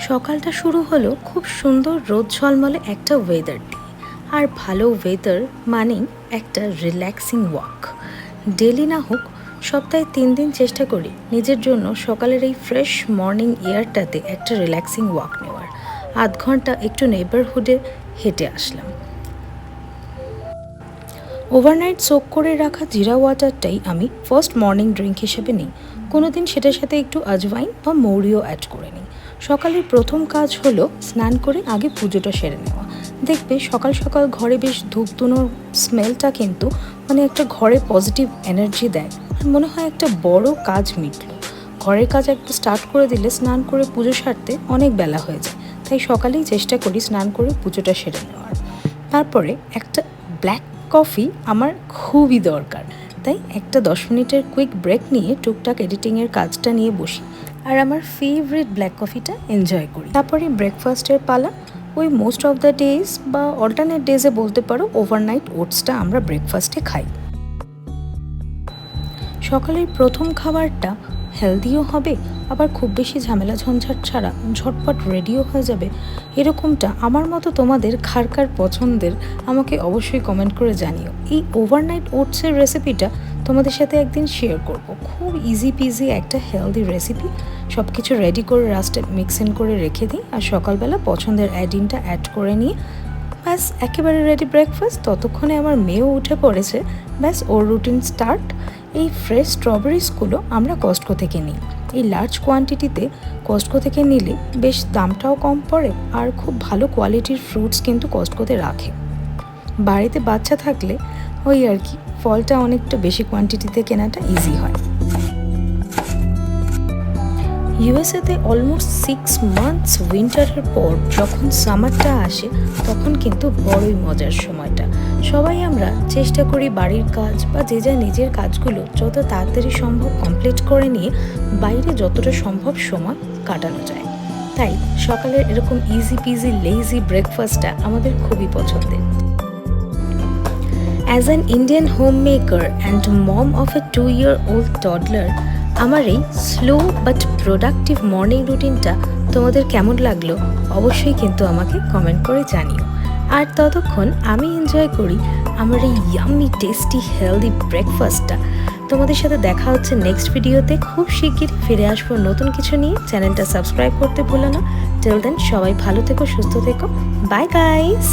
সকালটা শুরু হলো খুব সুন্দর রোদ ঝলমলে একটা ওয়েদার দিয়ে। আর ভালো ওয়েদার মানেই একটা রিল্যাক্সিং ওয়াক। ডেলি না হোক, সপ্তাহে 3 দিন চেষ্টা করি নিজের জন্য সকালের এই ফ্রেশ মর্নিং এয়ারটাতে একটা রিল্যাক্সিং ওয়াক নেওয়ার। আধ ঘন্টা একটু নেইবারহুডে হেঁটে আসলাম। ওভারনাইট সোক করে রাখা জিরা ওয়াটারটাই আমি ফার্স্ট মর্নিং ড্রিঙ্ক হিসেবে নিই। কোনো দিন সেটার সাথে একটু আজওয়াইন বা মৌরিও অ্যাড করে নিই। সকালের প্রথম কাজ হলো স্নান করে আগে পুজোটা সেরে নেওয়া। দেখবে সকাল সকাল ঘরে বেশ ধূপধুনোর স্মেলটা কিন্তু একটা ঘরে পজিটিভ এনার্জি দেয়। আর মনে হয় একটা বড় কাজ মিটলো। ঘরের কাজ একটা স্টার্ট করে দিলে স্নান করে পুজো সারতে অনেক বেলা হয়ে যায়। তাই সকালেই চেষ্টা করি স্নান করে পুজোটা সেরে নেওয়ার। তারপরে একটা ব্ল্যাক কফি আমার খুবই দরকার। তাই একটা 10 মিনিটের কুইক ব্রেক নিয়ে টুকটাক এডিটিংয়ের কাজটা নিয়ে বসি আর আমার ফেভারিট ব্ল্যাক কফিটা এনজয় করি। তারপরে ব্রেকফাস্টের পালা। ওই মোস্ট অফ দ্য ডেজ বা অল্টারনেট ডেজে বলতে পারো ওভারনাইট ওটসটা আমরা ব্রেকফাস্টে খাই। সকালের প্রথম খাবারটা হেলদিও হবে, আবার খুব বেশি ঝামেলা ঝঞ্ঝাট ছাড়া ঝটপট রেডিও হয়ে যাবে। এরকমটা আমার মতো তোমাদের কার পছন্দের আমাকে অবশ্যই কমেন্ট করে জানিও। এই ওভারনাইট ওটসের রেসিপিটা তোমাদের সাথে একদিন শেয়ার করব। খুব ইজি পিজি একটা হেলদি রেসিপি। সব কিছু রেডি করে রাস্টে মিক্সিং করে রেখে দিই আর সকালবেলা পছন্দের অ্যাডিনটা অ্যাড করে নিয়ে ব্যাস একেবারে রেডি ব্রেকফাস্ট। ততক্ষণে আমার মেয়েও উঠে পড়েছে, ব্যাস ওর রুটিন স্টার্ট। এই ফ্রেশ স্ট্রবেরিজগুলো আমরা কস্টকো থেকে নিই। এই লার্জ কোয়ান্টিটিতে কস্টকো থেকে নিলে বেশ দামটাও কম পড়ে আর খুব ভালো কোয়ালিটির ফ্রুটস কিন্তু কস্টকোতে রাখে। বাড়িতে বাচ্চা থাকলে ওই আর কি ফলটা অনেকটা বেশি কোয়ান্টিটিতে কেনাটা ইজি হয়। ইউএসএতে অলমোস্ট 6 মান্থস উইন্টারের পর যখন সামারটা আসে তখন কিন্তু বড়ই মজার সময়টা। সবাই আমরা চেষ্টা করি বাড়ির কাজ বা যে যা নিজের কাজগুলো যত তাড়াতাড়ি সম্ভব কমপ্লিট করে নিয়ে বাইরে যতটা সম্ভব সময় কাটানো যায়। তাই সকালের এরকম ইজি পিজি লেজি ব্রেকফাস্টটা আমাদের খুবই পছন্দের। As an Indian homemaker and mom of a 2-year-old toddler, আমার এই স্লো বাট প্রোডাক্টিভ মর্নিং রুটিনটা তোমাদের কেমন লাগলো অবশ্যই কিন্তু আমাকে কমেন্ট করে জানিও। আর ততক্ষণ আমি এনজয় করি আমার এই ইয়াম্মি টেস্টি হেলদি ব্রেকফাস্টটা। তোমাদের সাথে দেখা হচ্ছে নেক্সট ভিডিওতে। খুব শিগগিরই ফিরে আসবো নতুন কিছু নিয়ে। চ্যানেলটা সাবস্ক্রাইব করতে ভুলো না। টিল দেন সবাই ভালো থেকো, সুস্থ থেকো। Bye guys.